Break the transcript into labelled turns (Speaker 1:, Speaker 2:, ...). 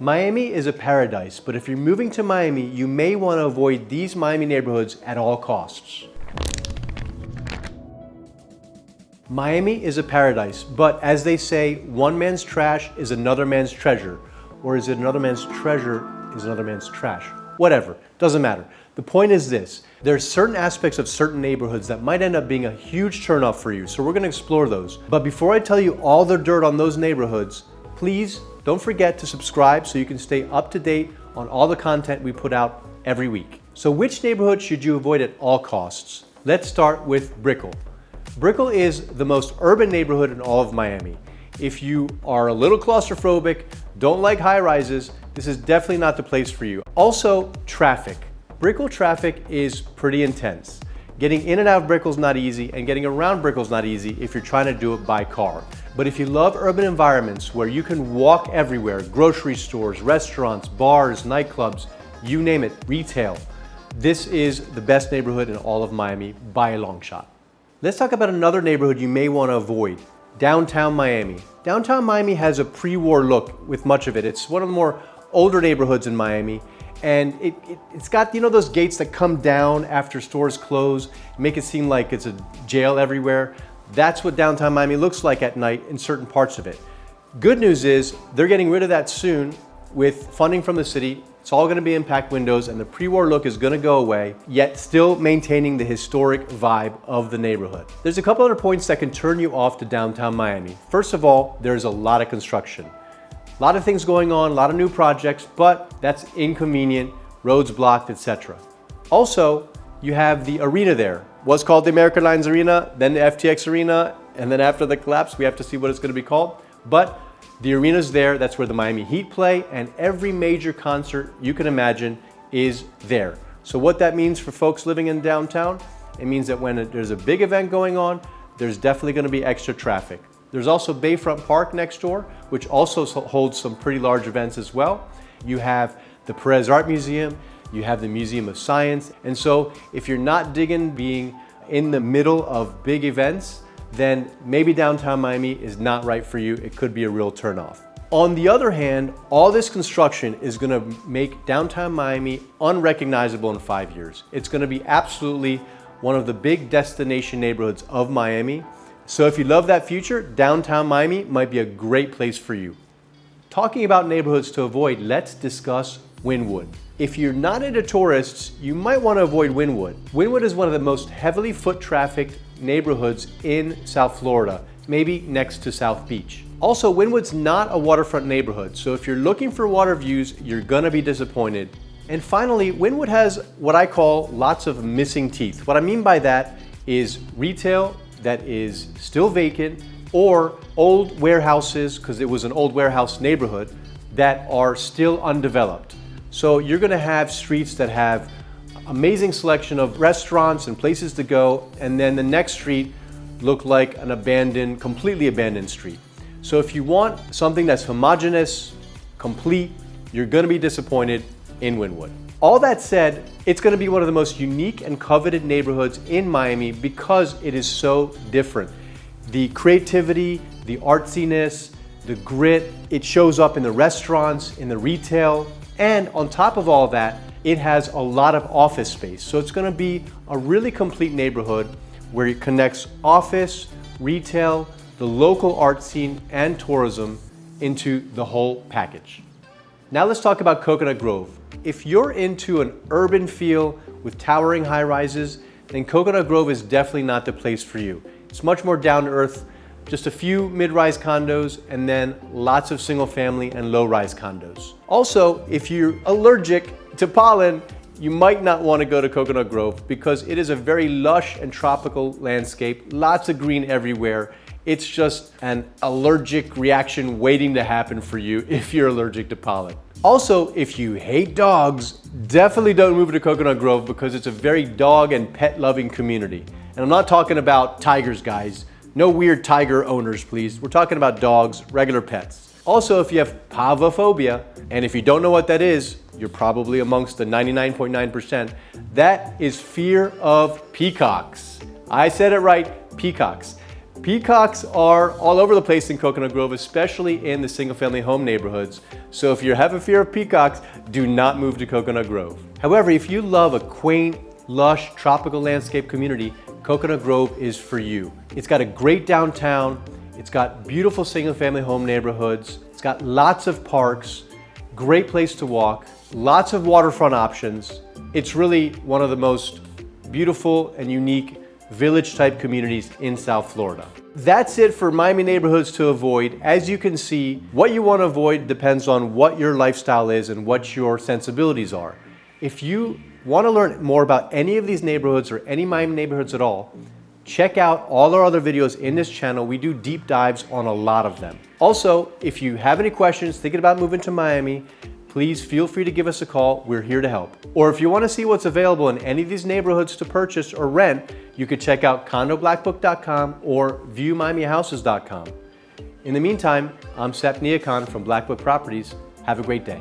Speaker 1: Miami is a paradise, but if you're moving to Miami, you may want to avoid these Miami neighborhoods at all costs. Miami is a paradise, but as they say, one man's trash is another man's treasure. Or is it another man's treasure is another man's trash? Whatever, doesn't matter. The point is this, there's certain aspects of certain neighborhoods that might end up being a huge turnoff for you, so we're gonna explore those. But before I tell you all the dirt on those neighborhoods, please don't forget to subscribe so you can stay up to date on all the content we put out every week. So which neighborhood should you avoid at all costs? Let's start with Brickell. Brickell is the most urban neighborhood in all of Miami. If you are a little claustrophobic, don't like high rises, this is definitely not the place for you. Also, traffic. Brickell traffic is pretty intense. Getting in and out of Brickell is not easy, and getting around Brickell is not easy if you're trying to do it by car. But if you love urban environments where you can walk everywhere, grocery stores, restaurants, bars, nightclubs, you name it, retail, this is the best neighborhood in all of Miami by a long shot. Let's talk about another neighborhood you may want to avoid, downtown Miami. Downtown Miami has a pre-war look with much of it. It's one of the more older neighborhoods in Miami. And it's got, you know, those gates that come down after stores close, make it seem like it's a jail everywhere. That's what downtown Miami looks like at night in certain parts of it. Good news is they're getting rid of that soon with funding from the city. It's all gonna be impact windows and the pre-war look is gonna go away, yet still maintaining the historic vibe of the neighborhood. There's a couple other points that can turn you off to downtown Miami. First of all, there's a lot of construction. A lot of things going on, a lot of new projects, but that's inconvenient, roads blocked, etc. Also, you have the arena there. What's called the American Airlines Arena, then the FTX Arena, and then after the collapse, we have to see what it's going to be called. But the arena's there, that's where the Miami Heat play, and every major concert you can imagine is there. So what that means for folks living in downtown, it means that when there's a big event going on, there's definitely going to be extra traffic. There's also Bayfront Park next door, which also holds some pretty large events as well. You have the Perez Art Museum, you have the Museum of Science. And so if you're not digging being in the middle of big events, then maybe downtown Miami is not right for you. It could be a real turnoff. On the other hand, all this construction is gonna make downtown Miami unrecognizable in 5 years. It's gonna be absolutely one of the big destination neighborhoods of Miami. So if you love that future, downtown Miami might be a great place for you. Talking about neighborhoods to avoid, let's discuss Wynwood. If you're not into tourists, you might want to avoid Wynwood. Wynwood is one of the most heavily foot trafficked neighborhoods in South Florida, maybe next to South Beach. Also, Wynwood's not a waterfront neighborhood, so if you're looking for water views, you're gonna be disappointed. And finally, Wynwood has what I call lots of missing teeth. What I mean by that is retail that is still vacant, or old warehouses, because it was an old warehouse neighborhood, that are still undeveloped. So you're gonna have streets that have amazing selection of restaurants and places to go, and then the next street look like an abandoned, completely abandoned street. So if you want something that's homogeneous, complete, you're gonna be disappointed in Wynwood. All that said, it's gonna be one of the most unique and coveted neighborhoods in Miami because it is so different. The creativity, the artsiness, the grit, it shows up in the restaurants, in the retail, and on top of all that, it has a lot of office space. So it's gonna be a really complete neighborhood where it connects office, retail, the local art scene, and tourism into the whole package. Now let's talk about Coconut Grove. If you're into an urban feel with towering high rises, then Coconut Grove is definitely not the place for you. It's much more down to earth, just a few mid-rise condos and then lots of single family and low-rise condos. Also, if you're allergic to pollen, you might not want to go to Coconut Grove because it is a very lush and tropical landscape, lots of green everywhere. It's just an allergic reaction waiting to happen for you if you're allergic to pollen. Also, if you hate dogs, definitely don't move to Coconut Grove because it's a very dog and pet loving community. And I'm not talking about tigers, guys. No weird tiger owners, please. We're talking about dogs, regular pets. Also, if you have pavophobia, and if you don't know what that is, you're probably amongst the 99.9%, that is fear of peacocks. I said it right, peacocks. Peacocks are all over the place in Coconut Grove, especially in the single-family home neighborhoods. So if you have a fear of peacocks, do not move to Coconut Grove. However, if you love a quaint, lush, tropical landscape community, Coconut Grove is for you. It's got a great downtown, it's got beautiful single-family home neighborhoods, it's got lots of parks, great place to walk, lots of waterfront options. It's really one of the most beautiful and unique village-type communities in South Florida. That's it for Miami neighborhoods to avoid. As you can see, what you want to avoid depends on what your lifestyle is and what your sensibilities are. If you want to learn more about any of these neighborhoods or any Miami neighborhoods at all, check out all our other videos in this channel. We do deep dives on a lot of them. Also, if you have any questions thinking about moving to Miami, please feel free to give us a call. We're here to help. Or if you want to see what's available in any of these neighborhoods to purchase or rent, you could check out condoblackbook.com or viewmiamihouses.com. In the meantime, I'm Sep Niakan from Blackbook Properties. Have a great day.